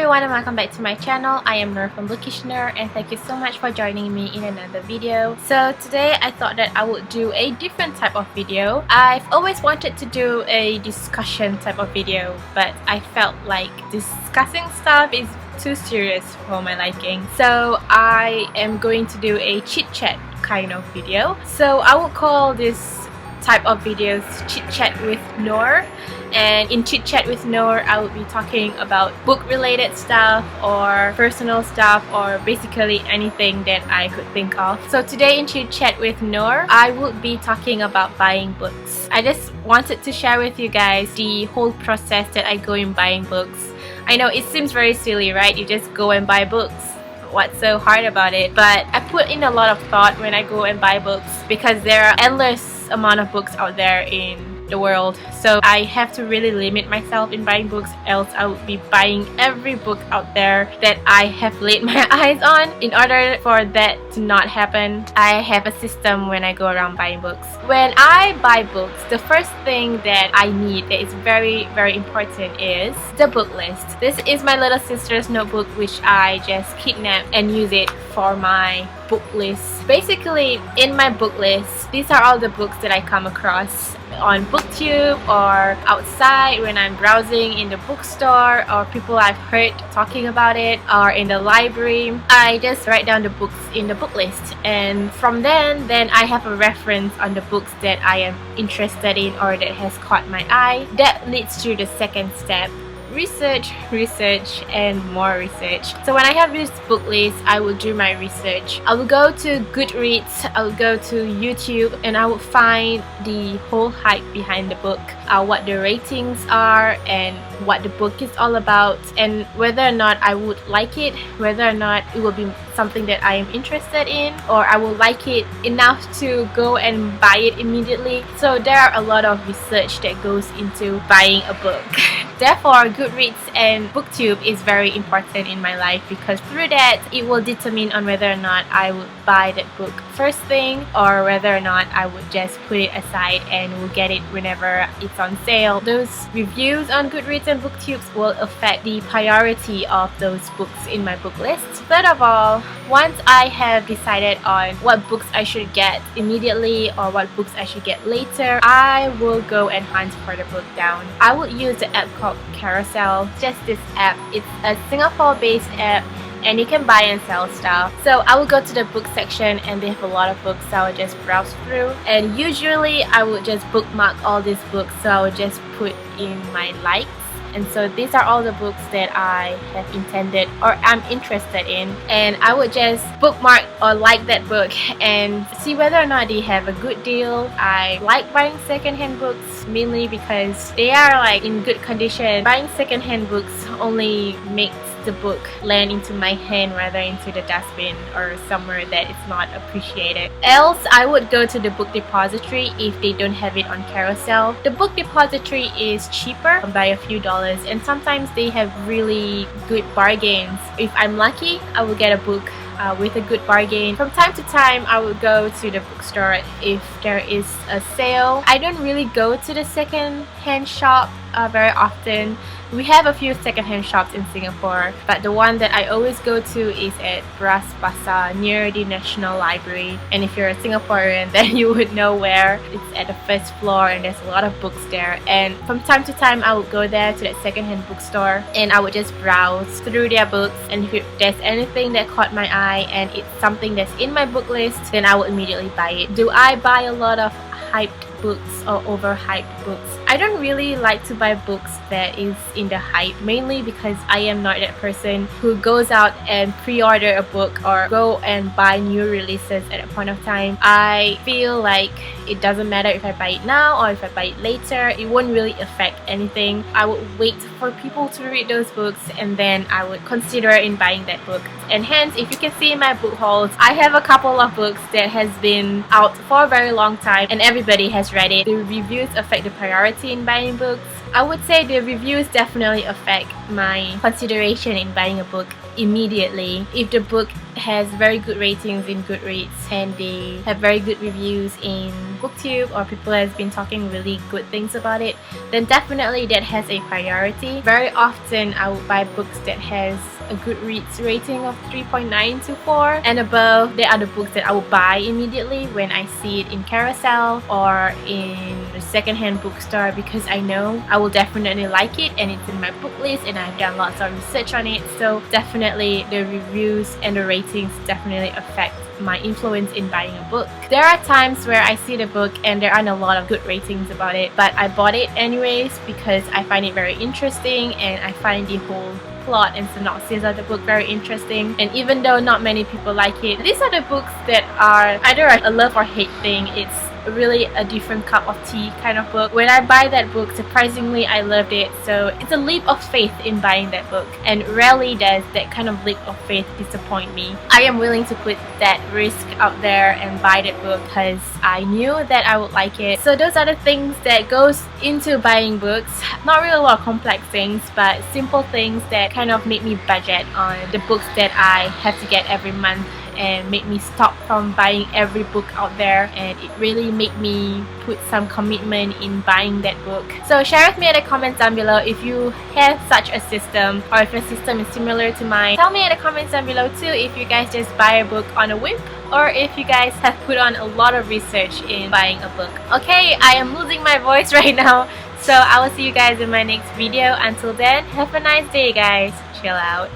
everyone and welcome back to my channel. I am Nur from Bookish Nur and thank you so much for joining me in another video. So today I thought that I would do a different type of video. I've always wanted to do a discussion type of video, but I felt like discussing stuff is too serious for my liking. So I am going to do a chit chat kind of video. So I would call this type of videos chit chat with Nur. And in Chit Chat with Nur, I will be talking about book related stuff or personal stuff or basically anything that I could think of. So today in Chit Chat with Nur, I would be talking about buying books. I just wanted to share with you guys the whole process that I go in buying books. I know it seems very silly, right? You just go and buy books. What's so hard about it? But I put in a lot of thought when I go and buy books because there are endless amount of books out there in the world, so I have to really limit myself in buying books, else I would be buying every book out there that I have laid my eyes on. In order for that to not happen, I have a system when I go around buying books. When I buy books, the first thing that I need that is very important is the book list. This is my little sister's notebook which I just kidnapped and use it for my book list. Basically, in my book list, these are all the books that I come across on BookTube or outside when I'm browsing in the bookstore or people I've heard talking about it or in the library. I just write down the books in the book list, and from then I have a reference on the books that I am interested in or that has caught my eye. That leads to the second step: research, and more research. So when I have this book list, I will do my research. I will go to Goodreads, I will go to YouTube, and I will find the whole hype behind the book, what the ratings are and what the book is all about, and whether or not I would like it, whether or not it will be something that I am interested in, or I will like it enough to go and buy it immediately. So there are a lot of research that goes into buying a book. Therefore, Goodreads and BookTube is very important in my life because through that, it will determine on whether or not I would buy that book first thing or whether or not I would just put it aside and will get it whenever it's on sale. Those reviews on Goodreads and BookTube will affect the priority of those books in my book list. Third of all, once I have decided on what books I should get immediately or what books I should get later, I will go and hunt for the book down. I would use the app called Carousel. Just this app. It's a Singapore-based app and you can buy and sell stuff. So I will go to the book section and they have a lot of books, so I will just browse through, and usually I would just bookmark all these books, so I will just put in my likes. And so these are all the books that I have intended or I'm interested in, and I would just bookmark or like that book and see whether or not they have a good deal. I like buying secondhand books mainly because they are like in good condition. Buying secondhand books only makes the book land into my hand rather into the dustbin or somewhere that it's not appreciated. Else, I would go to the book depository if they don't have it on Carousel. The book depository is cheaper by a few dollars, and sometimes they have really good bargains. If I'm lucky, I will get a book with a good bargain. From time to time, I will go to the bookstore if there is a sale. I don't really go to the second-hand shop very often. We have a few second-hand shops in Singapore, but the one that I always go to is at Bras Basah near the National Library. And if you're a Singaporean, then you would know where. It's at the first floor and there's a lot of books there. And from time to time, I would go there to that second-hand bookstore and I would just browse through their books, and if there's anything that caught my eye and it's something that's in my book list, then I will immediately buy it. Do I buy a lot of hyped books or overhyped books? I don't really like to buy books that is in the hype, mainly because I am not that person who goes out and pre-order a book or go and buy new releases at a point of time. I feel like it doesn't matter if I buy it now or if I buy it later, it won't really affect anything. I would wait for people to read those books and then I would consider in buying that book. And hence, if you can see in my book hauls, I have a couple of books that has been out for a very long time and everybody has read it. The reviews affect the priority in buying books. I would say the reviews definitely affect my consideration in buying a book. immediately. If the book has very good ratings in Goodreads and they have very good reviews in BookTube, or people has been talking really good things about it, then definitely that has a priority. Very often I would buy books that has a Goodreads rating of 3.9 to 4 and above. They are the books that I will buy immediately when I see it in Carousel or in a secondhand bookstore, because I know I will definitely like it and it's in my book list and I've done lots of research on it. So definitely the reviews and the ratings definitely affect my influence in buying a book. There are times where I see the book and there aren't a lot of good ratings about it, but I bought it anyways because I find it very interesting and I find the whole plot and synopsis of the book very interesting. And even though not many people like it, these are the books that are either a love or hate thing. It's really a different cup of tea kind of book. When I buy that book, surprisingly I loved it, so it's a leap of faith in buying that book, and rarely does that kind of leap of faith disappoint me. I am willing to put that risk out there and buy that book because I knew that I would like it. So those are the things that goes into buying books. Not really a lot of complex things, but simple things that kind of make me budget on the books that I have to get every month and make me stop from buying every book out there, and it really made me put some commitment in buying that book. So share with me in the comments down below if you have such a system, or if your system is similar to mine. Tell me in the comments down below too if you guys just buy a book on a whim, or if you guys have put on a lot of research in buying a book. Okay, I am losing my voice right now, so I will see you guys in my next video. Until then, have a nice day guys. Chill out.